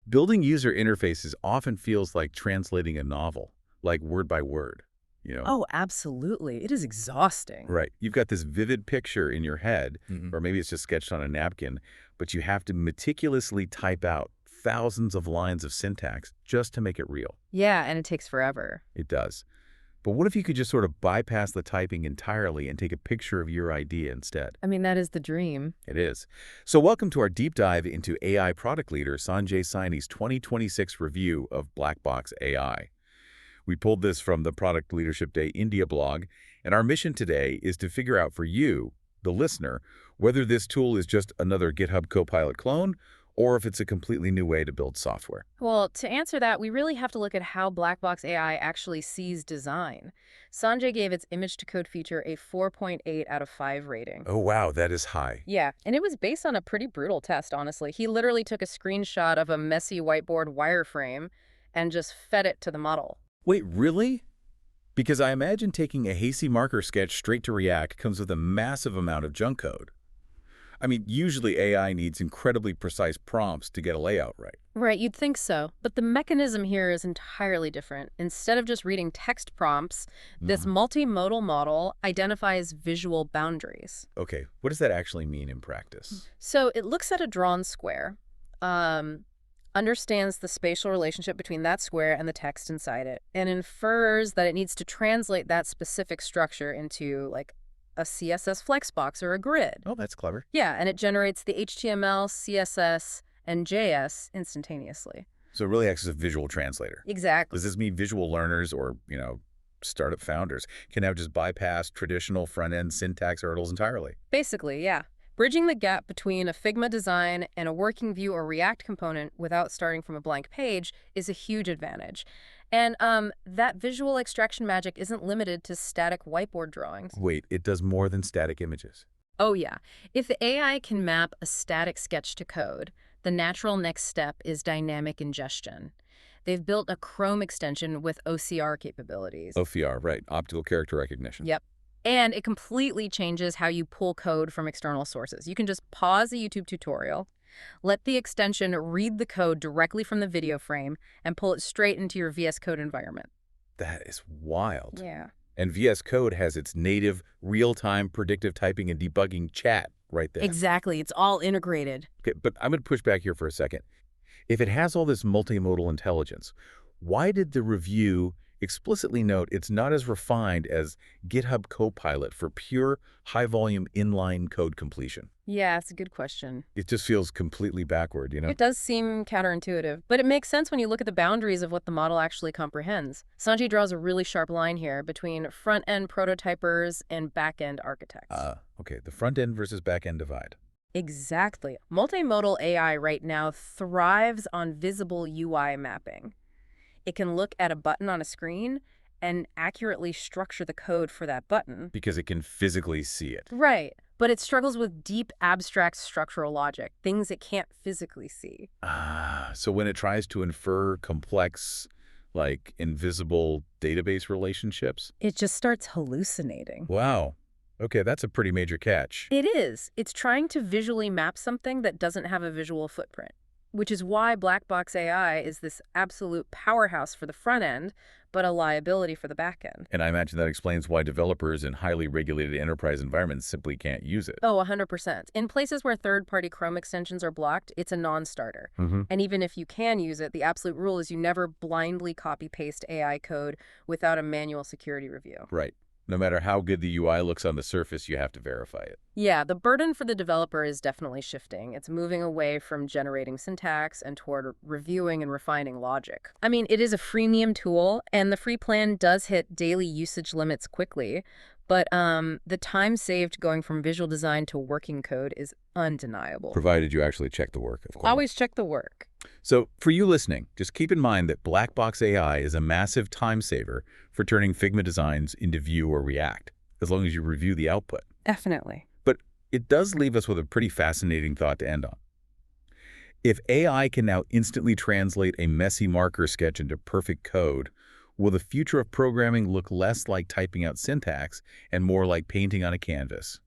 Building user interfaces often feels like translating a novel, like word by word, you know? Oh, absolutely. It is exhausting. Right. You've got this vivid picture in your head, Mhm. or maybe it's just sketched on a napkin, but you have to meticulously type out thousands of lines of syntax just to make it real. Yeah, and it takes forever. It does. But what if you could just sort of bypass the typing entirely and take a picture of your idea instead? I mean, that is the dream. It is. So welcome to our deep dive into AI product leader Sanjay Saini's 2026 review of Blackbox AI. We pulled this from the Product Leadership Day India blog, and our mission today is to figure out for you, the listener, whether this tool is just another GitHub Copilot clone or if it's a completely new way to build software. Well, to answer that, we really have to look at how Blackbox AI actually sees design. Sanjay gave its image-to-code feature a 4.8 out of 5 rating. Oh, wow, that is high. Yeah, and it was based on a pretty brutal test, honestly. He literally took a screenshot of a messy whiteboard wireframe and just fed it to the model. Wait, really? Because I imagine taking a hasty marker sketch straight to React comes with a massive amount of junk code. I mean, usually AI needs incredibly precise prompts to get a layout right. Right, you'd think so. But the mechanism here is entirely different. Instead of just reading text prompts, this multimodal model identifies visual boundaries. Okay, what does that actually mean in practice? So it looks at a drawn square, understands the spatial relationship between that square and the text inside it, and infers that it needs to translate that specific structure into, like, a CSS flexbox or a grid. Oh, that's clever. Yeah, and it generates the HTML, CSS, and JS instantaneously. So it really acts as a visual translator. Exactly. Does this mean visual learners or, startup founders can now just bypass traditional front-end syntax hurdles entirely? Basically, yeah. Bridging the gap between a Figma design and a working Vue or React component without starting from a blank page is a huge advantage. And that visual extraction magic isn't limited to static whiteboard drawings. Wait, it does more than static images. Oh, yeah. If the AI can map a static sketch to code, the natural next step is dynamic ingestion. They've built a Chrome extension with OCR capabilities. OCR, right, optical character recognition. Yep. And it completely changes how you pull code from external sources. You can just pause a YouTube tutorial, let the extension read the code directly from the video frame, and pull it straight into your VS Code environment. That is wild. Yeah. And VS Code has its native real-time predictive typing and debugging chat right there. Exactly. It's all integrated. Okay, but I'm going to push back here for a second. If it has all this multimodal intelligence, why did the review explicitly note it's not as refined as GitHub Copilot for pure, high-volume inline code completion? Yeah, it's a good question. It just feels completely backward, It does seem counterintuitive, but it makes sense when you look at the boundaries of what the model actually comprehends. Sanjay draws a really sharp line here between front-end prototypers and back-end architects. Okay, the front-end versus back-end divide. Exactly. Multimodal AI right now thrives on visible UI mapping. It can look at a button on a screen and accurately structure the code for that button. Because it can physically see it. Right. But it struggles with deep, abstract structural logic, things it can't physically see. So when it tries to infer complex, like invisible database relationships? It just starts hallucinating. Wow. Okay, that's a pretty major catch. It is. It's trying to visually map something that doesn't have a visual footprint, which is why Blackbox AI is this absolute powerhouse for the front end, but a liability for the back end. And I imagine that explains why developers in highly regulated enterprise environments simply can't use it. Oh, 100%. In places where third-party Chrome extensions are blocked, it's a non-starter. And even if you can use it, the absolute rule is you never blindly copy-paste AI code without a manual security review. Right. No matter how good the UI looks on the surface, you have to verify it. Yeah, the burden for the developer is definitely shifting. It's moving away from generating syntax and toward reviewing and refining logic. I mean, it is a freemium tool, and the free plan does hit daily usage limits quickly, but the time saved going from visual design to working code is undeniable. Provided you actually check the work, of course. Always check the work. So for you listening, just keep in mind that Blackbox AI is a massive time saver for turning Figma designs into Vue or React, as long as you review the output. Definitely. But it does leave us with a pretty fascinating thought to end on. If AI can now instantly translate a messy marker sketch into perfect code, will the future of programming look less like typing out syntax and more like painting on a canvas?